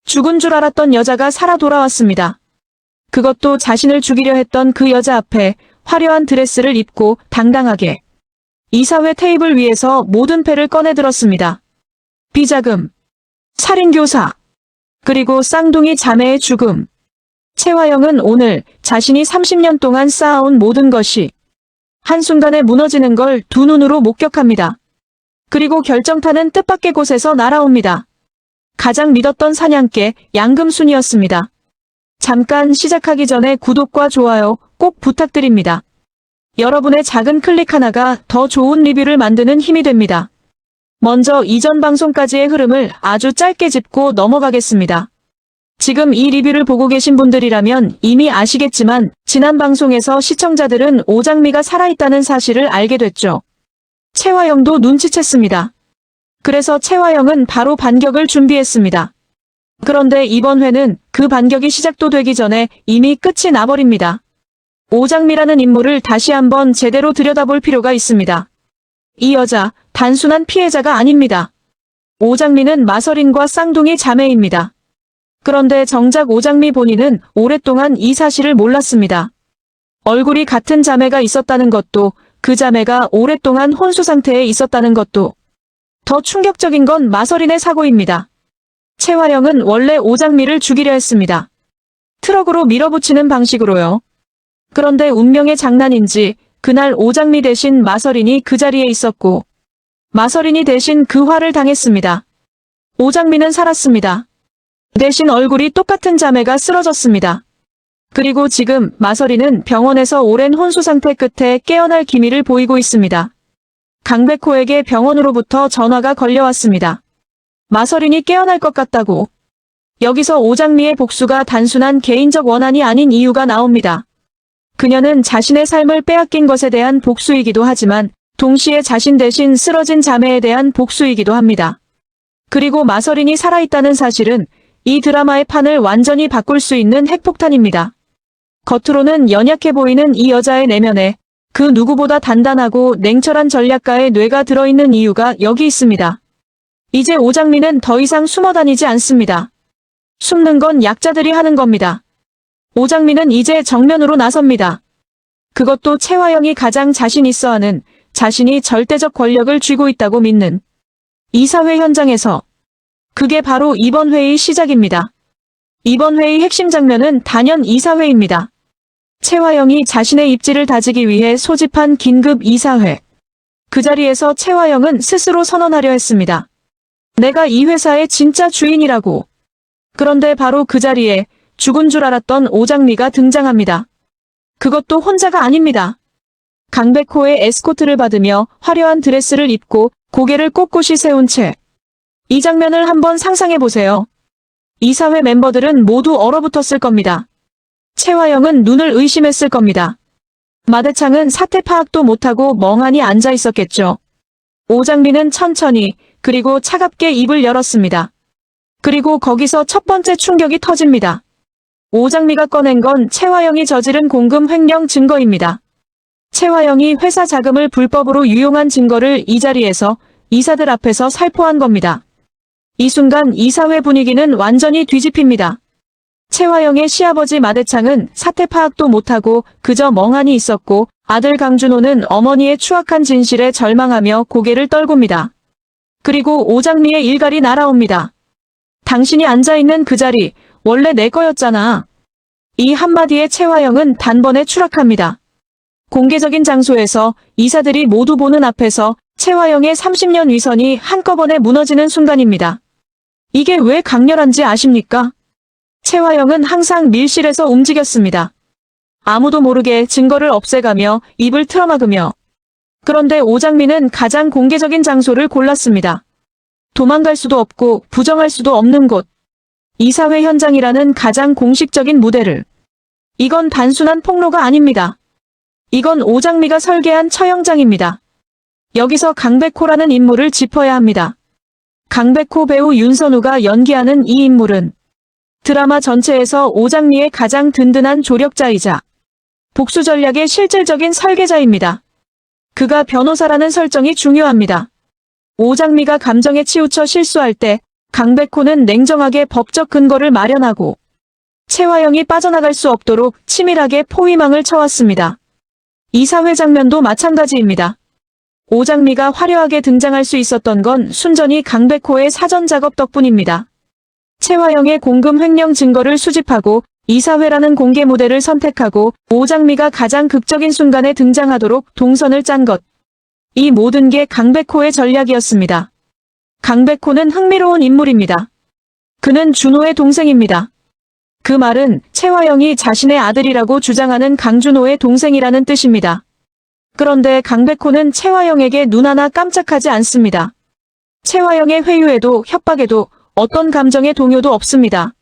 죽은 줄 알았던 여자가 살아 돌아왔습니다. 그것도 자신을 죽이려 했던 그 여자 앞에 화려한 드레스를 입고 당당하게 이사회 테이블 위에서 모든 패를 꺼내들었습니다. 비자금, 살인교사, 그리고 쌍둥이 자매의 죽음. 최화영은 오늘 자신이 30년 동안 쌓아온 모든 것이 한순간에 무너지는 걸 두 눈으로 목격합니다. 그리고 결정타는 뜻밖의 곳에서 날아옵니다. 가장 믿었던 사냥개 양금순이었습니다. 잠깐 시작하기 전에 구독과 좋아요 꼭 부탁드립니다. 여러분의 작은 클릭 하나가 더 좋은 리뷰를 만드는 힘이 됩니다. 먼저 이전 방송까지의 흐름을 아주 짧게 짚고 넘어가겠습니다. 지금 이 리뷰를 보고 계신 분들이라면 이미 아시겠지만 지난 방송에서 시청자들은 오장미가 살아있다는 사실을 알게 됐죠. 최화영도 눈치챘습니다. 그래서 최화영은 바로 반격을 준비했습니다. 그런데 이번 회는 그 반격이 시작도 되기 전에 이미 끝이 나버립니다. 오장미라는 인물을 다시 한번 제대로 들여다볼 필요가 있습니다. 이 여자 단순한 피해자가 아닙니다. 오장미는 마서린과 쌍둥이 자매입니다. 그런데 정작 오장미 본인은 오랫동안 이 사실을 몰랐습니다. 얼굴이 같은 자매가 있었다는 것도, 그 자매가 오랫동안 혼수 상태에 있었다는 것도. 더 충격적인 건 마서린의 사고입니다. 최화영은 원래 오장미를 죽이려 했습니다. 트럭으로 밀어붙이는 방식으로요. 그런데 운명의 장난인지 그날 오장미 대신 마서린이 그 자리에 있었고 마서린이 대신 그 화를 당했습니다. 오장미는 살았습니다. 대신 얼굴이 똑같은 자매가 쓰러졌습니다. 그리고 지금 마서린은 병원에서 오랜 혼수 상태 끝에 깨어날 기미를 보이고 있습니다. 강백호에게 병원으로부터 전화가 걸려왔습니다. 마서린이 깨어날 것 같다고. 여기서 오장미의 복수가 단순한 개인적 원한이 아닌 이유가 나옵니다. 그녀는 자신의 삶을 빼앗긴 것에 대한 복수이기도 하지만 동시에 자신 대신 쓰러진 자매에 대한 복수이기도 합니다. 그리고 마서린이 살아있다는 사실은 이 드라마의 판을 완전히 바꿀 수 있는 핵폭탄입니다. 겉으로는 연약해 보이는 이 여자의 내면에 그 누구보다 단단하고 냉철한 전략가의 뇌가 들어있는 이유가 여기 있습니다. 이제 오장미는 더 이상 숨어 다니지 않습니다. 숨는 건 약자들이 하는 겁니다. 오장미는 이제 정면으로 나섭니다. 그것도 최화영이 가장 자신 있어 하는, 자신이 절대적 권력을 쥐고 있다고 믿는 이사회 현장에서. 그게 바로 이번 회의 시작입니다. 이번 회의 핵심 장면은 단연 이사회입니다. 최화영이 자신의 입지를 다지기 위해 소집한 긴급 이사회. 그 자리에서 최화영은 스스로 선언하려 했습니다. 내가 이 회사의 진짜 주인이라고. 그런데 바로 그 자리에 죽은 줄 알았던 오장미가 등장합니다. 그것도 혼자가 아닙니다. 강백호의 에스코트를 받으며 화려한 드레스를 입고 고개를 꼿꼿이 세운 채. 이 장면을 한번 상상해보세요. 이사회 멤버들은 모두 얼어붙었을 겁니다. 최화영은 눈을 의심했을 겁니다. 마대창은 사태 파악도 못하고 멍하니 앉아 있었겠죠. 오장미는 천천히 그리고 차갑게 입을 열었습니다. 그리고 거기서 첫 번째 충격이 터집니다. 오장미가 꺼낸 건 최화영이 저지른 공금 횡령 증거입니다. 최화영이 회사 자금을 불법으로 유용한 증거를 이 자리에서 이사들 앞에서 살포한 겁니다. 이 순간 이사회 분위기는 완전히 뒤집힙니다. 최화영의 시아버지 마대창은 사태 파악도 못하고 그저 멍하니 있었고 아들 강준호는 어머니의 추악한 진실에 절망하며 고개를 떨굽니다. 그리고 오장미의 일갈이 날아옵니다. 당신이 앉아있는 그 자리 원래 내 거였잖아. 이 한마디에 최화영은 단번에 추락합니다. 공개적인 장소에서 이사들이 모두 보는 앞에서 최화영의 30년 위선이 한꺼번에 무너지는 순간입니다. 이게 왜 강렬한지 아십니까? 최화영은 항상 밀실에서 움직였습니다. 아무도 모르게 증거를 없애가며 입을 틀어막으며. 그런데 오장미는 가장 공개적인 장소를 골랐습니다. 도망갈 수도 없고 부정할 수도 없는 곳. 이사회 현장이라는 가장 공식적인 무대를. 이건 단순한 폭로가 아닙니다. 이건 오장미가 설계한 처형장입니다. 여기서 강백호라는 인물을 짚어야 합니다. 강백호 배우 윤선우가 연기하는 이 인물은 드라마 전체에서 오장미의 가장 든든한 조력자이자 복수 전략의 실질적인 설계자입니다. 그가 변호사라는 설정이 중요합니다. 오장미가 감정에 치우쳐 실수할 때 강백호는 냉정하게 법적 근거를 마련하고 최화영이 빠져나갈 수 없도록 치밀하게 포위망을 쳐왔습니다. 이사회 장면도 마찬가지입니다. 오장미가 화려하게 등장할 수 있었던 건 순전히 강백호의 사전 작업 덕분입니다. 최화영의 공금 횡령 증거를 수집하고 이사회라는 공개 무대를 선택하고 오장미가 가장 극적인 순간에 등장하도록 동선을 짠 것. 이 모든 게 강백호의 전략이었습니다. 강백호는 흥미로운 인물입니다. 그는 준호의 동생입니다. 그 말은 최화영이 자신의 아들이라고 주장하는 강준호의 동생이라는 뜻입니다. 그런데 강백호는 최화영에게 눈 하나 깜짝하지 않습니다. 최화영의 회유에도 협박에도 어떤 감정의 동요도 없습니다.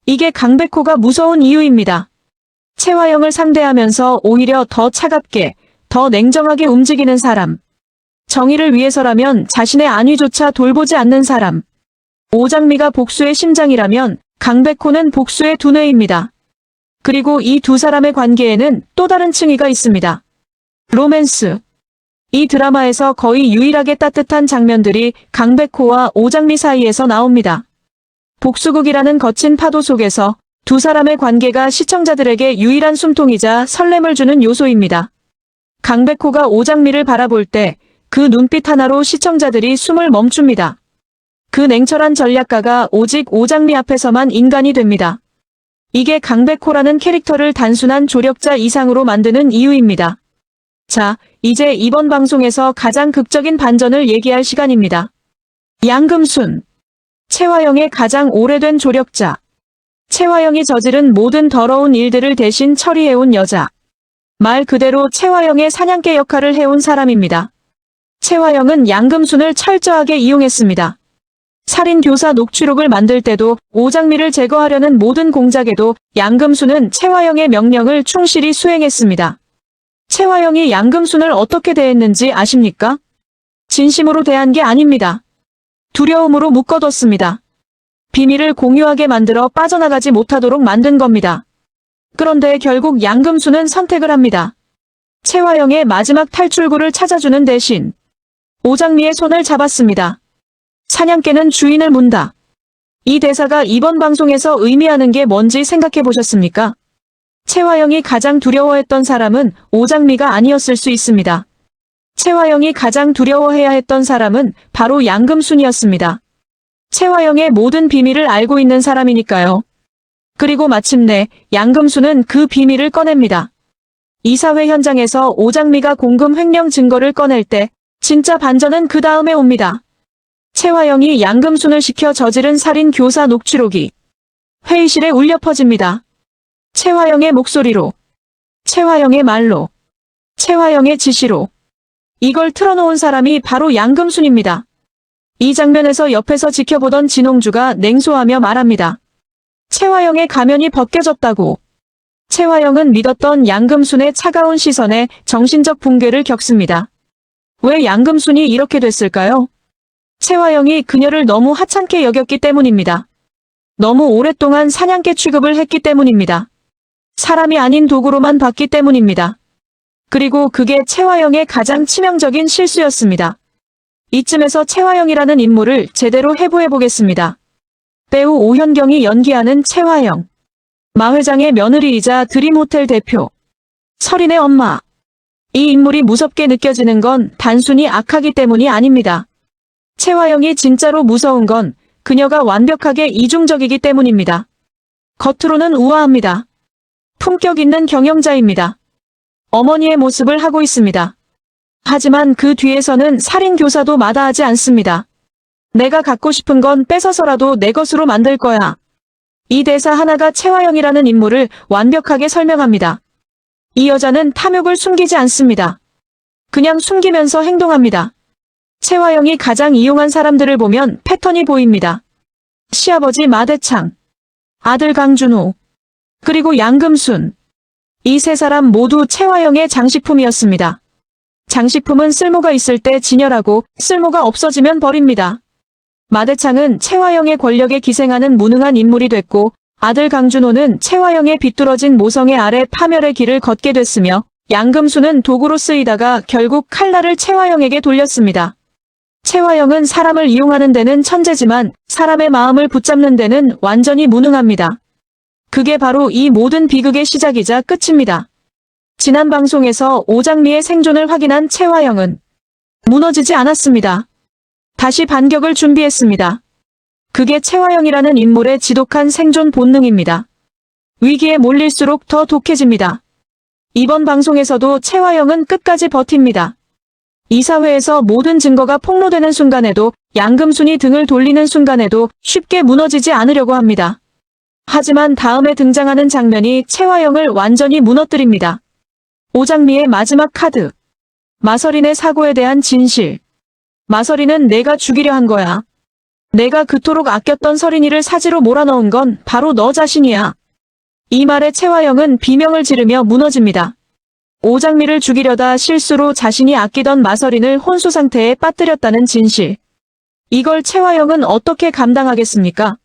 이게 강백호가 무서운 이유입니다. 최화영을 상대하면서 오히려 더 차갑게, 더 냉정하게 움직이는 사람. 정의를 위해서라면 자신의 안위조차 돌보지 않는 사람. 오장미가 복수의 심장이라면 강백호는 복수의 두뇌입니다. 그리고 이 두 사람의 관계에는 또 다른 층위가 있습니다. 로맨스. 이 드라마에서 거의 유일하게 따뜻한 장면들이 강백호와 오장미 사이에서 나옵니다. 복수극이라는 거친 파도 속에서 두 사람의 관계가 시청자들에게 유일한 숨통이자 설렘을 주는 요소입니다. 강백호가 오장미를 바라볼 때 그 눈빛 하나로 시청자들이 숨을 멈춥니다. 그 냉철한 전략가가 오직 오장미 앞에서만 인간이 됩니다. 이게 강백호라는 캐릭터를 단순한 조력자 이상으로 만드는 이유입니다. 자, 이제 이번 방송에서 가장 극적인 반전을 얘기할 시간입니다. 양금순. 최화영의 가장 오래된 조력자. 최화영이 저지른 모든 더러운 일들을 대신 처리해온 여자. 말 그대로 최화영의 사냥개 역할을 해온 사람입니다. 최화영은 양금순을 철저하게 이용했습니다. 살인교사 녹취록을 만들 때도 오장미를 제거하려는 모든 공작에도 양금순은 최화영의 명령을 충실히 수행했습니다. 최화영이 양금순을 어떻게 대했는지 아십니까? 진심으로 대한 게 아닙니다. 두려움으로 묶어뒀습니다. 비밀을 공유하게 만들어 빠져나가지 못하도록 만든 겁니다. 그런데 결국 양금순은 선택을 합니다. 최화영의 마지막 탈출구를 찾아주는 대신 오장미의 손을 잡았습니다. 사냥개는 주인을 문다. 이 대사가 이번 방송에서 의미하는 게 뭔지 생각해 보셨습니까? 최화영이 가장 두려워했던 사람은 오장미가 아니었을 수 있습니다. 최화영이 가장 두려워해야 했던 사람은 바로 양금순이었습니다. 최화영의 모든 비밀을 알고 있는 사람이니까요. 그리고 마침내 양금순은 그 비밀을 꺼냅니다. 이사회 현장에서 오장미가 공금 횡령 증거를 꺼낼 때 진짜 반전은 그 다음에 옵니다. 최화영이 양금순을 시켜 저지른 살인 교사 녹취록이 회의실에 울려 퍼집니다. 최화영의 목소리로, 최화영의 말로, 최화영의 지시로. 이걸 틀어놓은 사람이 바로 양금순입니다. 이 장면에서 옆에서 지켜보던 진홍주가 냉소하며 말합니다. 최화영의 가면이 벗겨졌다고. 최화영은 믿었던 양금순의 차가운 시선에 정신적 붕괴를 겪습니다. 왜 양금순이 이렇게 됐을까요? 최화영이 그녀를 너무 하찮게 여겼기 때문입니다. 너무 오랫동안 사냥개 취급을 했기 때문입니다. 사람이 아닌 도구로만 봤기 때문입니다. 그리고 그게 최화영의 가장 치명적인 실수였습니다. 이쯤에서 최화영이라는 인물을 제대로 해부해보겠습니다. 배우 오현경이 연기하는 최화영. 마 회장의 며느리이자 드림호텔 대표. 설인의 엄마. 이 인물이 무섭게 느껴지는 건 단순히 악하기 때문이 아닙니다. 최화영이 진짜로 무서운 건 그녀가 완벽하게 이중적이기 때문입니다. 겉으로는 우아합니다. 품격 있는 경영자입니다. 어머니의 모습을 하고 있습니다. 하지만 그 뒤에서는 살인교사도 마다하지 않습니다. 내가 갖고 싶은 건 뺏어서라도 내 것으로 만들 거야. 이 대사 하나가 최화영이라는 인물을 완벽하게 설명합니다. 이 여자는 탐욕을 숨기지 않습니다. 그냥 숨기면서 행동합니다. 최화영이 가장 이용한 사람들을 보면 패턴이 보입니다. 시아버지 마대창, 아들 강준호, 그리고 양금순. 이 세 사람 모두 최화영의 장식품이었습니다. 장식품은 쓸모가 있을 때 진열하고 쓸모가 없어지면 버립니다. 마대창은 최화영의 권력에 기생하는 무능한 인물이 됐고 아들 강준호는 최화영의 비뚤어진 모성애 아래 파멸의 길을 걷게 됐으며 양금순은 도구로 쓰이다가 결국 칼날을 최화영에게 돌렸습니다. 최화영은 사람을 이용하는 데는 천재지만 사람의 마음을 붙잡는 데는 완전히 무능합니다. 그게 바로 이 모든 비극의 시작이자 끝입니다. 지난 방송에서 오장미의 생존을 확인한 최화영은 무너지지 않았습니다. 다시 반격을 준비했습니다. 그게 최화영이라는 인물의 지독한 생존 본능입니다. 위기에 몰릴수록 더 독해집니다. 이번 방송에서도 최화영은 끝까지 버팁니다. 이사회에서 모든 증거가 폭로되는 순간에도, 양금순이 등을 돌리는 순간에도 쉽게 무너지지 않으려고 합니다. 하지만 다음에 등장하는 장면이 최화영을 완전히 무너뜨립니다. 오장미의 마지막 카드. 마서린의 사고에 대한 진실. 마서린은 내가 죽이려 한 거야. 내가 그토록 아꼈던 서린이를 사지로 몰아넣은 건 바로 너 자신이야. 이 말에 최화영은 비명을 지르며 무너집니다. 오장미를 죽이려다 실수로 자신이 아끼던 마서린을 혼수 상태에 빠뜨렸다는 진실. 이걸 최화영은 어떻게 감당하겠습니까?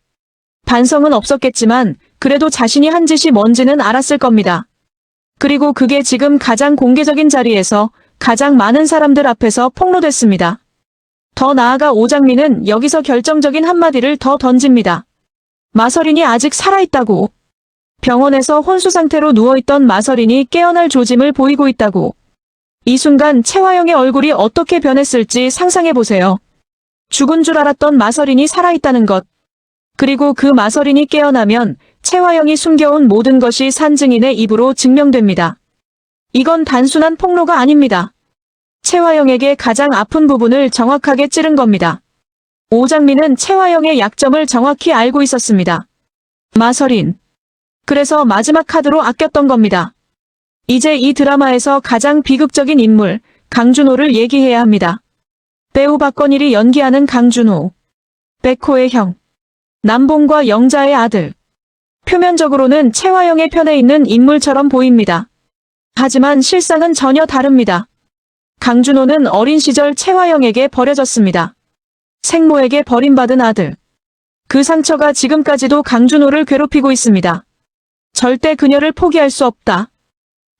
반성은 없었겠지만 그래도 자신이 한 짓이 뭔지는 알았을 겁니다. 그리고 그게 지금 가장 공개적인 자리에서 가장 많은 사람들 앞에서 폭로됐습니다. 더 나아가 오장미는 여기서 결정적인 한마디를 더 던집니다. 마서린이 아직 살아있다고. 병원에서 혼수 상태로 누워있던 마서린이 깨어날 조짐을 보이고 있다고. 이 순간 최화영의 얼굴이 어떻게 변했을지 상상해보세요. 죽은 줄 알았던 마서린이 살아있다는 것. 그리고 그 마서린이 깨어나면 최화영이 숨겨온 모든 것이 산증인의 입으로 증명됩니다. 이건 단순한 폭로가 아닙니다. 최화영에게 가장 아픈 부분을 정확하게 찌른 겁니다. 오장미는 최화영의 약점을 정확히 알고 있었습니다. 마서린. 그래서 마지막 카드로 아꼈던 겁니다. 이제 이 드라마에서 가장 비극적인 인물, 강준호를 얘기해야 합니다. 배우 박건일이 연기하는 강준호. 백호의 형. 남봉과 영자의 아들. 표면적으로는 최화영의 편에 있는 인물처럼 보입니다. 하지만 실상은 전혀 다릅니다. 강준호는 어린 시절 최화영에게 버려졌습니다. 생모에게 버림받은 아들. 그 상처가 지금까지도 강준호를 괴롭히고 있습니다. 절대 그녀를 포기할 수 없다.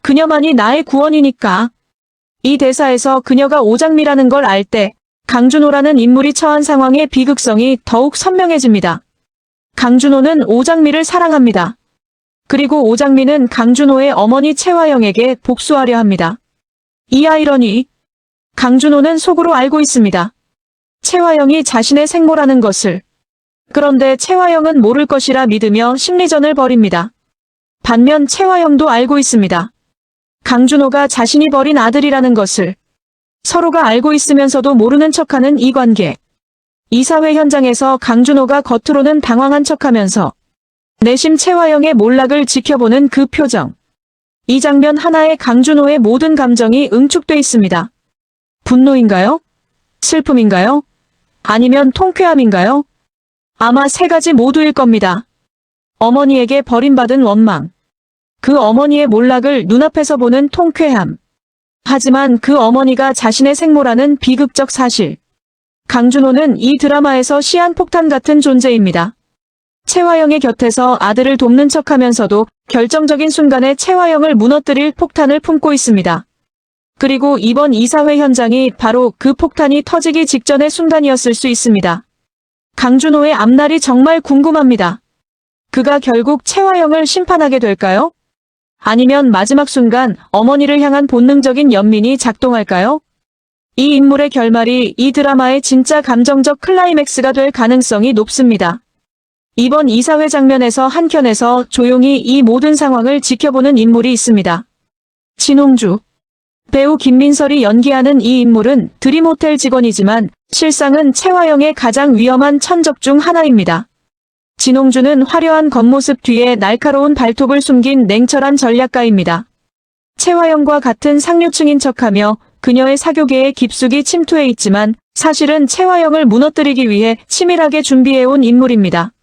그녀만이 나의 구원이니까. 이 대사에서 그녀가 오장미라는 걸 알 때 강준호라는 인물이 처한 상황의 비극성이 더욱 선명해집니다. 강준호는 오장미를 사랑합니다. 그리고 오장미는 강준호의 어머니 최화영에게 복수하려 합니다. 이 아이러니. 강준호는 속으로 알고 있습니다. 최화영이 자신의 생모라는 것을. 그런데 최화영은 모를 것이라 믿으며 심리전을 벌입니다. 반면 최화영도 알고 있습니다. 강준호가 자신이 버린 아들이라는 것을. 서로가 알고 있으면서도 모르는 척하는 이 관계. 이사회 현장에서 강준호가 겉으로는 당황한 척하면서 내심 최화영의 몰락을 지켜보는 그 표정. 이 장면 하나에 강준호의 모든 감정이 응축돼 있습니다. 분노인가요? 슬픔인가요? 아니면 통쾌함인가요? 아마 세 가지 모두일 겁니다. 어머니에게 버림받은 원망. 그 어머니의 몰락을 눈앞에서 보는 통쾌함. 하지만 그 어머니가 자신의 생모라는 비극적 사실. 강준호는 이 드라마에서 시한폭탄 같은 존재입니다. 최화영의 곁에서 아들을 돕는 척하면서도 결정적인 순간에 최화영을 무너뜨릴 폭탄을 품고 있습니다. 그리고 이번 이사회 현장이 바로 그 폭탄이 터지기 직전의 순간이었을 수 있습니다. 강준호의 앞날이 정말 궁금합니다. 그가 결국 최화영을 심판하게 될까요? 아니면 마지막 순간 어머니를 향한 본능적인 연민이 작동할까요? 이 인물의 결말이 이 드라마의 진짜 감정적 클라이맥스가 될 가능성이 높습니다. 이번 이사회 장면에서 한켠에서 조용히 이 모든 상황을 지켜보는 인물이 있습니다. 진홍주. 배우 김민설이 연기하는 이 인물은 드림호텔 직원이지만 실상은 최화영의 가장 위험한 천적 중 하나입니다. 진홍주는 화려한 겉모습 뒤에 날카로운 발톱을 숨긴 냉철한 전략가입니다. 최화영과 같은 상류층인 척하며 그녀의 사교계에 깊숙이 침투해 있지만 사실은 최화영을 무너뜨리기 위해 치밀하게 준비해온 인물입니다.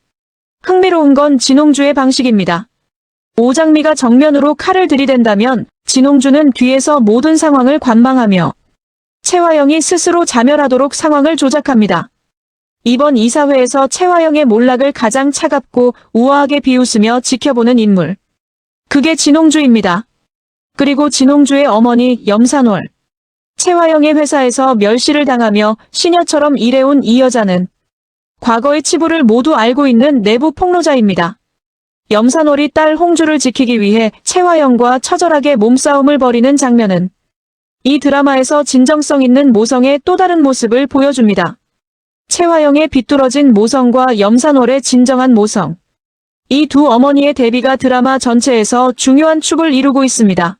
흥미로운 건 진홍주의 방식입니다. 오장미가 정면으로 칼을 들이댄다면 진홍주는 뒤에서 모든 상황을 관망하며 최화영이 스스로 자멸하도록 상황을 조작합니다. 이번 이사회에서 최화영의 몰락을 가장 차갑고 우아하게 비웃으며 지켜보는 인물. 그게 진홍주입니다. 그리고 진홍주의 어머니 염산월. 최화영의 회사에서 멸시를 당하며 시녀처럼 일해온 이 여자는 과거의 치부를 모두 알고 있는 내부 폭로자입니다. 염산월이 딸 홍주를 지키기 위해 최화영과 처절하게 몸싸움을 벌이는 장면은 이 드라마에서 진정성 있는 모성의 또 다른 모습을 보여줍니다. 최화영의 비뚤어진 모성과 염산월의 진정한 모성. 이 두 어머니의 대비가 드라마 전체에서 중요한 축을 이루고 있습니다.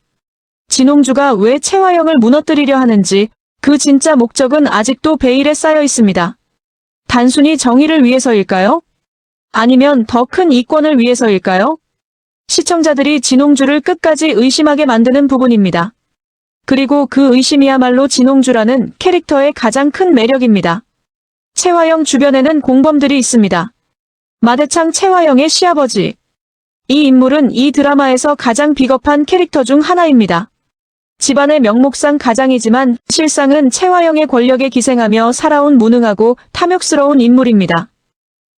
진홍주가 왜 최화영을 무너뜨리려 하는지 그 진짜 목적은 아직도 베일에 쌓여 있습니다. 단순히 정의를 위해서일까요? 아니면 더 큰 이권을 위해서일까요? 시청자들이 진홍주를 끝까지 의심하게 만드는 부분입니다. 그리고 그 의심이야말로 진홍주라는 캐릭터의 가장 큰 매력입니다. 최화영 주변에는 공범들이 있습니다. 마대창 최화영의 시아버지. 이 인물은 이 드라마에서 가장 비겁한 캐릭터 중 하나입니다. 집안의 명목상 가장이지만 실상은 최화영의 권력에 기생하며 살아온 무능하고 탐욕스러운 인물입니다.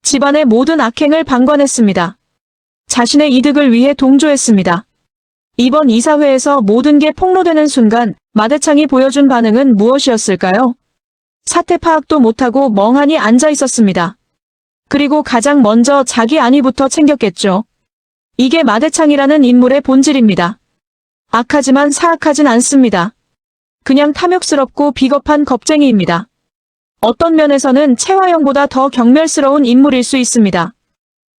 집안의 모든 악행을 방관했습니다. 자신의 이득을 위해 동조했습니다. 이번 이사회에서 모든 게 폭로되는 순간 마대창이 보여준 반응은 무엇이었을까요? 사태 파악도 못하고 멍하니 앉아 있었습니다. 그리고 가장 먼저 자기 안위부터 챙겼겠죠. 이게 마대창이라는 인물의 본질입니다. 악하지만 사악하진 않습니다. 그냥 탐욕스럽고 비겁한 겁쟁이입니다. 어떤 면에서는 최화영보다 더 경멸스러운 인물일 수 있습니다.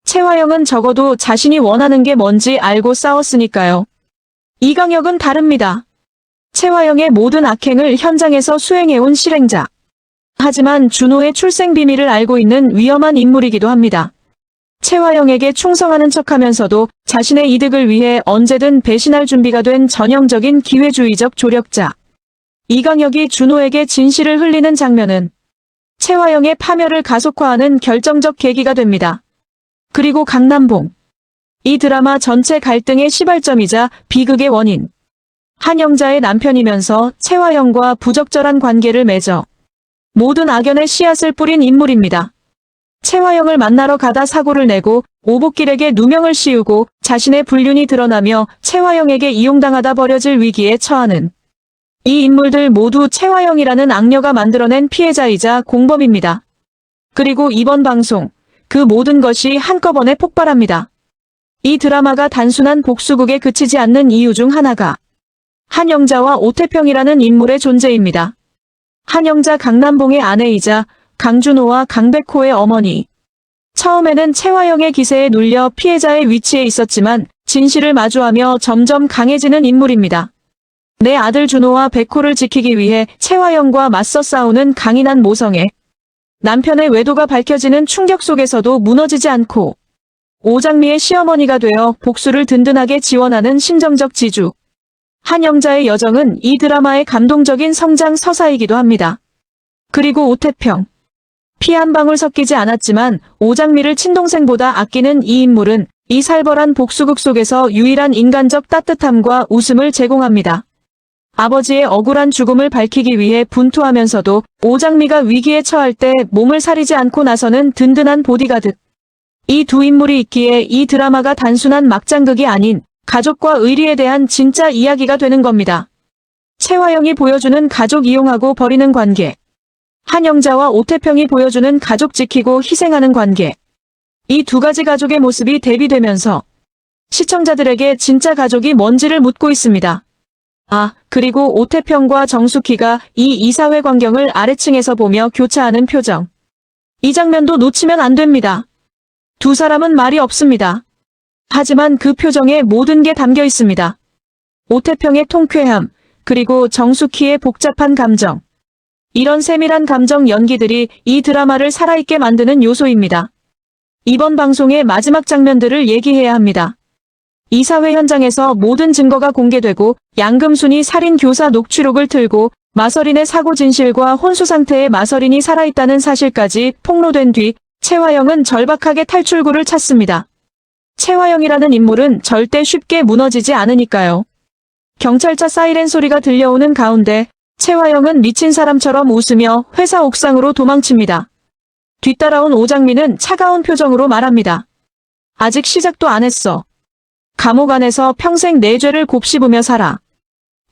최화영은 적어도 자신이 원하는 게 뭔지 알고 싸웠으니까요. 이강혁은 다릅니다. 최화영의 모든 악행을 현장에서 수행해온 실행자. 하지만 준호의 출생 비밀을 알고 있는 위험한 인물이기도 합니다. 최화영에게 충성하는 척하면서도 자신의 이득을 위해 언제든 배신할 준비가 된 전형적인 기회주의적 조력자. 이강혁이 준호에게 진실을 흘리는 장면은 최화영의 파멸을 가속화하는 결정적 계기가 됩니다. 그리고 강남봉. 이 드라마 전체 갈등의 시발점이자 비극의 원인. 한영자의 남편이면서 최화영과 부적절한 관계를 맺어 모든 악연의 씨앗을 뿌린 인물입니다. 최화영을 만나러 가다 사고를 내고 오복길에게 누명을 씌우고 자신의 불륜이 드러나며 최화영에게 이용당하다 버려질 위기에 처하는 이 인물들 모두 최화영이라는 악녀가 만들어낸 피해자이자 공범입니다. 그리고 이번 방송, 그 모든 것이 한꺼번에 폭발합니다. 이 드라마가 단순한 복수극에 그치지 않는 이유 중 하나가 한영자와 오태평이라는 인물의 존재입니다. 한영자 강남봉의 아내이자 강준호와 강백호의 어머니. 처음에는 최화영의 기세에 눌려 피해자의 위치에 있었지만 진실을 마주하며 점점 강해지는 인물입니다. 내 아들 준호와 백호를 지키기 위해 최화영과 맞서 싸우는 강인한 모성애. 남편의 외도가 밝혀지는 충격 속에서도 무너지지 않고 오장미의 시어머니가 되어 복수를 든든하게 지원하는 심정적 지주. 한영자의 여정은 이 드라마의 감동적인 성장 서사이기도 합니다. 그리고 오태평. 피 한 방울 섞이지 않았지만 오장미를 친동생보다 아끼는 이 인물은 이 살벌한 복수극 속에서 유일한 인간적 따뜻함과 웃음을 제공합니다. 아버지의 억울한 죽음을 밝히기 위해 분투하면서도 오장미가 위기에 처할 때 몸을 사리지 않고 나서는 든든한 보디가드. 이 두 인물이 있기에 이 드라마가 단순한 막장극이 아닌 가족과 의리에 대한 진짜 이야기가 되는 겁니다. 최화영이 보여주는 가족 이용하고 버리는 관계. 한영자와 오태평이 보여주는 가족 지키고 희생하는 관계. 이 두 가지 가족의 모습이 대비되면서 시청자들에게 진짜 가족이 뭔지를 묻고 있습니다. 그리고 오태평과 정숙희가 이 이사회 광경을 아래층에서 보며 교차하는 표정. 이 장면도 놓치면 안 됩니다. 두 사람은 말이 없습니다. 하지만 그 표정에 모든 게 담겨 있습니다. 오태평의 통쾌함, 그리고 정숙희의 복잡한 감정. 이런 세밀한 감정 연기들이 이 드라마를 살아있게 만드는 요소입니다. 이번 방송의 마지막 장면들을 얘기해야 합니다. 이사회 현장에서 모든 증거가 공개되고 양금순이 살인 교사 녹취록을 틀고 마서린의 사고 진실과 혼수 상태의 마서린이 살아있다는 사실까지 폭로된 뒤 최화영은 절박하게 탈출구를 찾습니다. 최화영이라는 인물은 절대 쉽게 무너지지 않으니까요. 경찰차 사이렌 소리가 들려오는 가운데 최화영은 미친 사람처럼 웃으며 회사 옥상으로 도망칩니다. 뒤따라온 오장미는 차가운 표정으로 말합니다. 아직 시작도 안 했어. 감옥 안에서 평생 내 죄를 곱씹으며 살아.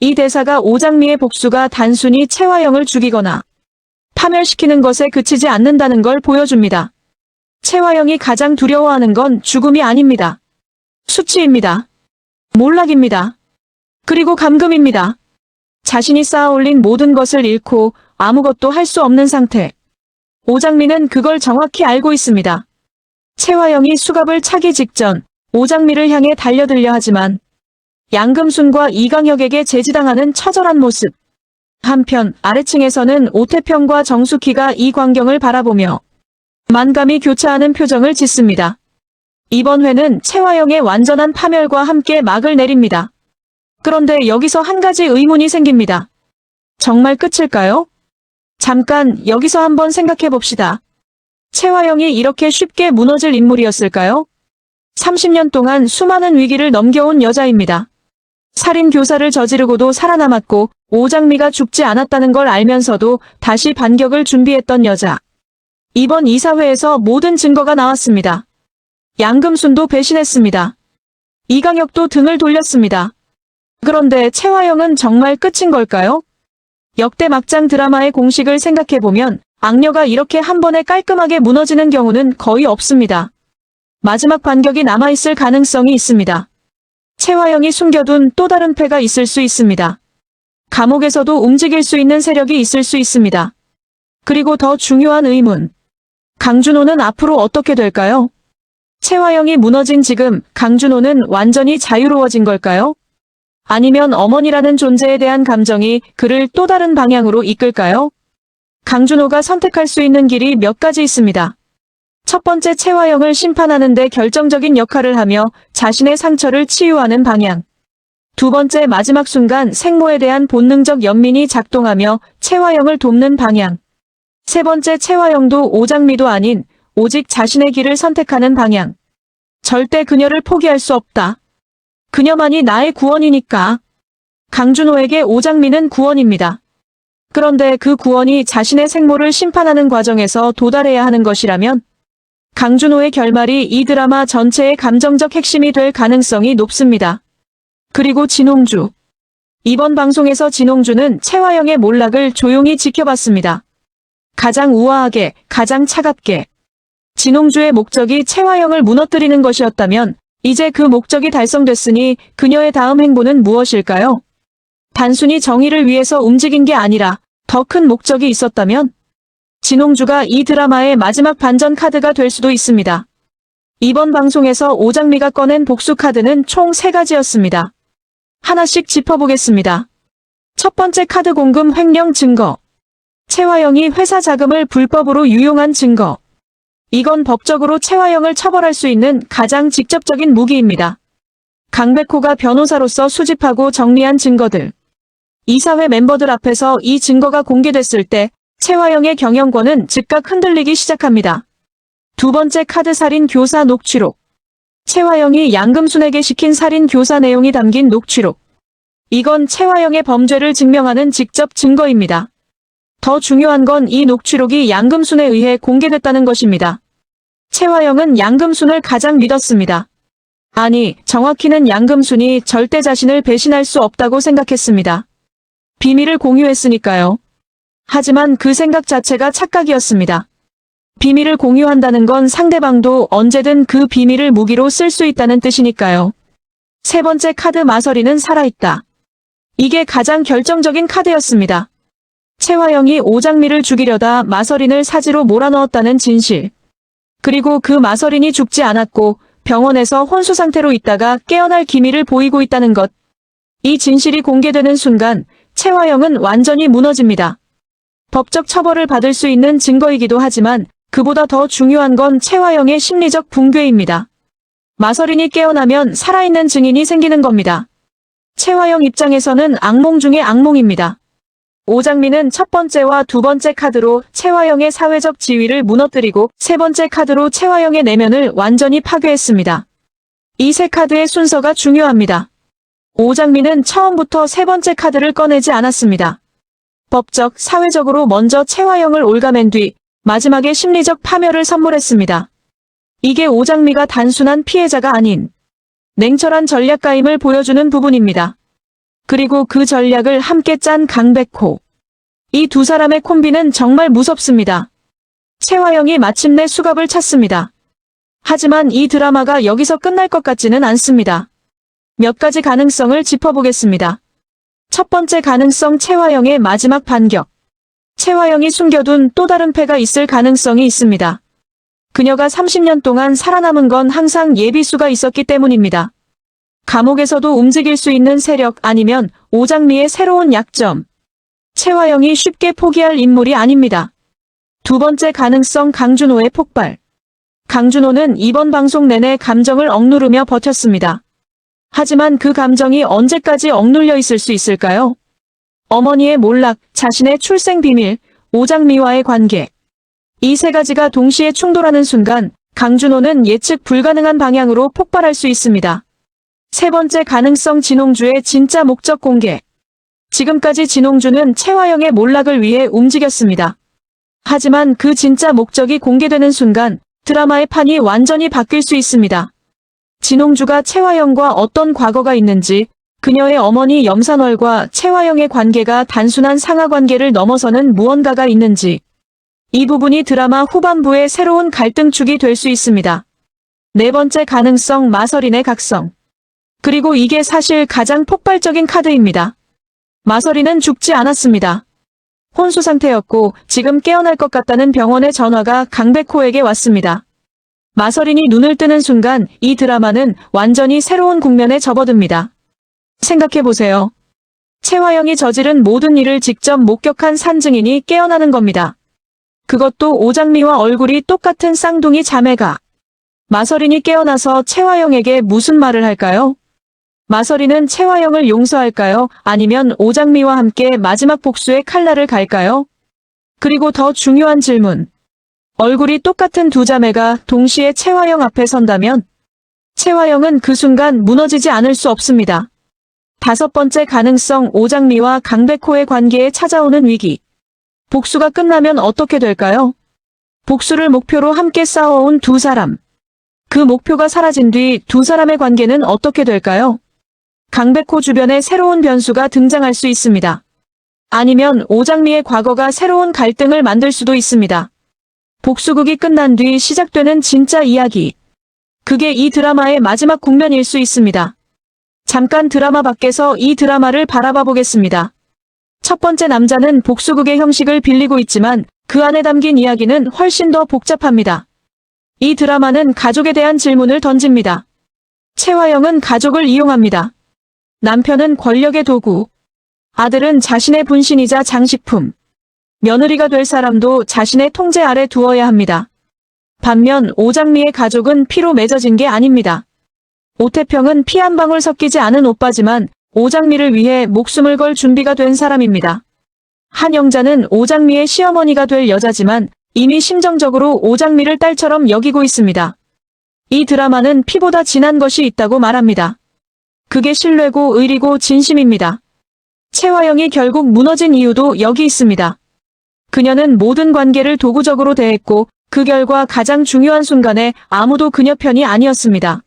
이 대사가 오장미의 복수가 단순히 채화영을 죽이거나 파멸시키는 것에 그치지 않는다는 걸 보여줍니다. 채화영이 가장 두려워하는 건 죽음이 아닙니다. 수치입니다. 몰락입니다. 그리고 감금입니다. 자신이 쌓아올린 모든 것을 잃고 아무것도 할 수 없는 상태. 오장미는 그걸 정확히 알고 있습니다. 채화영이 수갑을 차기 직전 오장미를 향해 달려들려 하지만 양금순과 이강혁에게 제지당하는 처절한 모습. 한편 아래층에서는 오태평과 정숙희가 이 광경을 바라보며 만감이 교차하는 표정을 짓습니다. 이번 회는 채화영의 완전한 파멸과 함께 막을 내립니다. 그런데 여기서 한 가지 의문이 생깁니다. 정말 끝일까요? 잠깐 여기서 한번 생각해 봅시다. 채화영이 이렇게 쉽게 무너질 인물이었을까요? 30년 동안 수많은 위기를 넘겨온 여자입니다. 살인 교사를 저지르고도 살아남았고 오장미가 죽지 않았다는 걸 알면서도 다시 반격을 준비했던 여자. 이번 이사회에서 모든 증거가 나왔습니다. 양금순도 배신했습니다. 이강혁도 등을 돌렸습니다. 그런데 채화영은 정말 끝인 걸까요? 역대 막장 드라마의 공식을 생각해보면 악녀가 이렇게 한 번에 깔끔하게 무너지는 경우는 거의 없습니다. 마지막 반격이 남아있을 가능성이 있습니다. 채화영이 숨겨둔 또 다른 패가 있을 수 있습니다. 감옥에서도 움직일 수 있는 세력이 있을 수 있습니다. 그리고 더 중요한 의문. 강준호는 앞으로 어떻게 될까요? 채화영이 무너진 지금 강준호는 완전히 자유로워진 걸까요? 아니면 어머니라는 존재에 대한 감정이 그를 또 다른 방향으로 이끌까요? 강준호가 선택할 수 있는 길이 몇 가지 있습니다. 첫 번째, 채화영을 심판하는 데 결정적인 역할을 하며 자신의 상처를 치유하는 방향. 두 번째, 마지막 순간 생모에 대한 본능적 연민이 작동하며 채화영을 돕는 방향. 세 번째, 채화영도 오장미도 아닌 오직 자신의 길을 선택하는 방향. 절대 그녀를 포기할 수 없다. 그녀만이 나의 구원이니까. 강준호에게 오장미는 구원입니다. 그런데 그 구원이 자신의 생모를 심판하는 과정에서 도달해야 하는 것이라면 강준호의 결말이 이 드라마 전체의 감정적 핵심이 될 가능성이 높습니다. 그리고 진홍주. 이번 방송에서 진홍주는 채화영의 몰락을 조용히 지켜봤습니다. 가장 우아하게, 가장 차갑게. 진홍주의 목적이 채화영을 무너뜨리는 것이었다면 이제 그 목적이 달성됐으니 그녀의 다음 행보는 무엇일까요? 단순히 정의를 위해서 움직인 게 아니라 더 큰 목적이 있었다면 진홍주가 이 드라마의 마지막 반전 카드가 될 수도 있습니다. 이번 방송에서 오장미가 꺼낸 복수 카드는 총 3가지였습니다. 하나씩 짚어보겠습니다. 첫 번째 카드, 공금 횡령 증거. 채화영이 회사 자금을 불법으로 유용한 증거. 이건 법적으로 채화영을 처벌할 수 있는 가장 직접적인 무기입니다. 강백호가 변호사로서 수집하고 정리한 증거들. 이사회 멤버들 앞에서 이 증거가 공개됐을 때 채화영의 경영권은 즉각 흔들리기 시작합니다. 두 번째 카드, 살인 교사 녹취록. 채화영이 양금순에게 시킨 살인 교사 내용이 담긴 녹취록. 이건 채화영의 범죄를 증명하는 직접 증거입니다. 더 중요한 건 이 녹취록이 양금순에 의해 공개됐다는 것입니다. 채화영은 양금순을 가장 믿었습니다. 아니, 정확히는 양금순이 절대 자신을 배신할 수 없다고 생각했습니다. 비밀을 공유했으니까요. 하지만 그 생각 자체가 착각이었습니다. 비밀을 공유한다는 건 상대방도 언제든 그 비밀을 무기로 쓸 수 있다는 뜻이니까요. 세 번째 카드, 마서리는 살아있다. 이게 가장 결정적인 카드였습니다. 채화영이 오장미를 죽이려다 마서린을 사지로 몰아넣었다는 진실. 그리고 그 마서린이 죽지 않았고 병원에서 혼수 상태로 있다가 깨어날 기미를 보이고 있다는 것. 이 진실이 공개되는 순간 채화영은 완전히 무너집니다. 법적 처벌을 받을 수 있는 증거이기도 하지만 그보다 더 중요한 건 채화영의 심리적 붕괴입니다. 마서린이 깨어나면 살아있는 증인이 생기는 겁니다. 채화영 입장에서는 악몽 중의 악몽입니다. 오장미는 첫 번째와 두 번째 카드로 채화영의 사회적 지위를 무너뜨리고 세 번째 카드로 채화영의 내면을 완전히 파괴했습니다. 이 세 카드의 순서가 중요합니다. 오장미는 처음부터 세 번째 카드를 꺼내지 않았습니다. 법적, 사회적으로 먼저 채화영을 올가맨 뒤 마지막에 심리적 파멸을 선물했습니다. 이게 오장미가 단순한 피해자가 아닌 냉철한 전략가임을 보여주는 부분입니다. 그리고 그 전략을 함께 짠 강백호. 이 두 사람의 콤비는 정말 무섭습니다. 최화영이 마침내 수갑을 찼습니다. 하지만 이 드라마가 여기서 끝날 것 같지는 않습니다. 몇 가지 가능성을 짚어보겠습니다. 첫 번째 가능성, 최화영의 마지막 반격. 최화영이 숨겨둔 또 다른 패가 있을 가능성이 있습니다. 그녀가 30년 동안 살아남은 건 항상 예비수가 있었기 때문입니다. 감옥에서도 움직일 수 있는 세력, 아니면 오장미의 새로운 약점. 최화영이 쉽게 포기할 인물이 아닙니다. 두 번째 가능성, 강준호의 폭발. 강준호는 이번 방송 내내 감정을 억누르며 버텼습니다. 하지만 그 감정이 언제까지 억눌려 있을 수 있을까요? 어머니의 몰락, 자신의 출생 비밀, 오장미와의 관계. 이 세 가지가 동시에 충돌하는 순간 강준호는 예측 불가능한 방향으로 폭발할 수 있습니다. 세 번째 가능성, 진홍주의 진짜 목적 공개. 지금까지 진홍주는 최화영의 몰락을 위해 움직였습니다. 하지만 그 진짜 목적이 공개되는 순간 드라마의 판이 완전히 바뀔 수 있습니다. 진홍주가 최화영과 어떤 과거가 있는지, 그녀의 어머니 염산월과 최화영의 관계가 단순한 상하관계를 넘어서는 무언가가 있는지, 이 부분이 드라마 후반부의 새로운 갈등축이 될 수 있습니다. 네 번째 가능성, 마서린의 각성. 그리고 이게 사실 가장 폭발적인 카드입니다. 마서린은 죽지 않았습니다. 혼수 상태였고 지금 깨어날 것 같다는 병원의 전화가 강백호에게 왔습니다. 마서린이 눈을 뜨는 순간 이 드라마는 완전히 새로운 국면에 접어듭니다. 생각해보세요. 최화영이 저지른 모든 일을 직접 목격한 산증인이 깨어나는 겁니다. 그것도 오장미와 얼굴이 똑같은 쌍둥이 자매가. 마서린이 깨어나서 최화영에게 무슨 말을 할까요? 마서린은 최화영을 용서할까요? 아니면 오장미와 함께 마지막 복수의 칼날을 갈까요? 그리고 더 중요한 질문. 얼굴이 똑같은 두 자매가 동시에 최화영 앞에 선다면 최화영은 그 순간 무너지지 않을 수 없습니다. 다섯 번째 가능성, 오장미와 강백호의 관계에 찾아오는 위기. 복수가 끝나면 어떻게 될까요? 복수를 목표로 함께 싸워온 두 사람. 그 목표가 사라진 뒤 두 사람의 관계는 어떻게 될까요? 강백호 주변에 새로운 변수가 등장할 수 있습니다. 아니면 오장미의 과거가 새로운 갈등을 만들 수도 있습니다. 복수극이 끝난 뒤 시작되는 진짜 이야기. 그게 이 드라마의 마지막 국면일 수 있습니다. 잠깐 드라마 밖에서 이 드라마를 바라봐 보겠습니다. 첫 번째 남자는 복수극의 형식을 빌리고 있지만 그 안에 담긴 이야기는 훨씬 더 복잡합니다. 이 드라마는 가족에 대한 질문을 던집니다. 최화영은 가족을 이용합니다. 남편은 권력의 도구. 아들은 자신의 분신이자 장식품. 며느리가 될 사람도 자신의 통제 아래 두어야 합니다. 반면 오장미의 가족은 피로 맺어진 게 아닙니다. 오태평은 피 한 방울 섞이지 않은 오빠지만 오장미를 위해 목숨을 걸 준비가 된 사람입니다. 한영자는 오장미의 시어머니가 될 여자지만 이미 심정적으로 오장미를 딸처럼 여기고 있습니다. 이 드라마는 피보다 진한 것이 있다고 말합니다. 그게 신뢰고 의리고 진심입니다. 최화영이 결국 무너진 이유도 여기 있습니다. 그녀는 모든 관계를 도구적으로 대했고 그 결과 가장 중요한 순간에 아무도 그녀 편이 아니었습니다.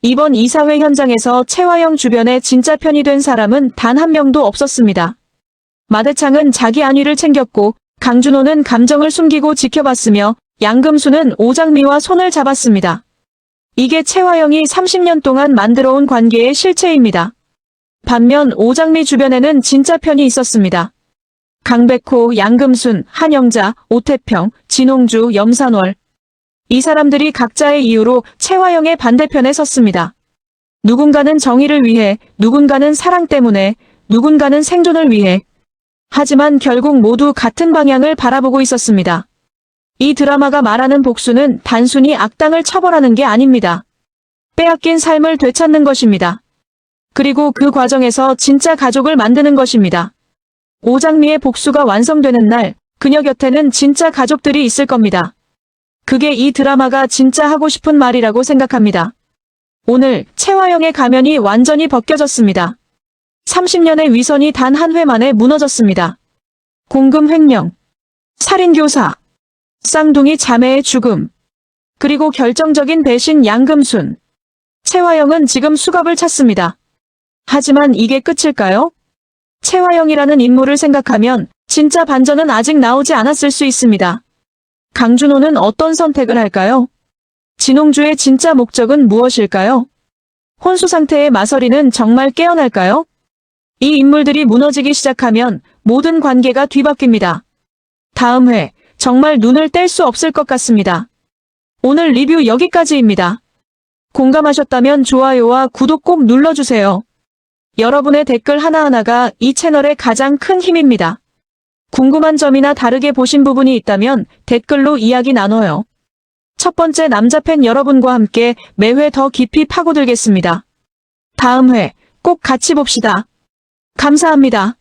이번 이사회 현장에서 최화영 주변에 진짜 편이 된 사람은 단 한 명도 없었습니다. 마대창은 자기 안위를 챙겼고 강준호는 감정을 숨기고 지켜봤으며 양금수는 오장미와 손을 잡았습니다. 이게 최화영이 30년 동안 만들어온 관계의 실체입니다. 반면 오장미 주변에는 진짜 편이 있었습니다. 강백호, 양금순, 한영자, 오태평, 진홍주, 염산월. 이 사람들이 각자의 이유로 최화영의 반대편에 섰습니다. 누군가는 정의를 위해, 누군가는 사랑 때문에, 누군가는 생존을 위해. 하지만 결국 모두 같은 방향을 바라보고 있었습니다. 이 드라마가 말하는 복수는 단순히 악당을 처벌하는 게 아닙니다. 빼앗긴 삶을 되찾는 것입니다. 그리고 그 과정에서 진짜 가족을 만드는 것입니다. 오장미의 복수가 완성되는 날, 그녀 곁에는 진짜 가족들이 있을 겁니다. 그게 이 드라마가 진짜 하고 싶은 말이라고 생각합니다. 오늘 최화영의 가면이 완전히 벗겨졌습니다. 30년의 위선이 단 한 회 만에 무너졌습니다. 공금 횡령, 살인교사, 쌍둥이 자매의 죽음, 그리고 결정적인 배신 양금순. 최화영은 지금 수갑을 찼습니다. 하지만 이게 끝일까요? 최화영이라는 인물을 생각하면 진짜 반전은 아직 나오지 않았을 수 있습니다. 강준호는 어떤 선택을 할까요? 진홍주의 진짜 목적은 무엇일까요? 혼수 상태의 마서리는 정말 깨어날까요? 이 인물들이 무너지기 시작하면 모든 관계가 뒤바뀝니다. 다음 회 정말 눈을 뗄 수 없을 것 같습니다. 오늘 리뷰 여기까지입니다. 공감하셨다면 좋아요와 구독 꼭 눌러주세요. 여러분의 댓글 하나하나가 이 채널의 가장 큰 힘입니다. 궁금한 점이나 다르게 보신 부분이 있다면 댓글로 이야기 나눠요. 첫 번째 남자 팬 여러분과 함께 매회 더 깊이 파고들겠습니다. 다음 회 꼭 같이 봅시다. 감사합니다.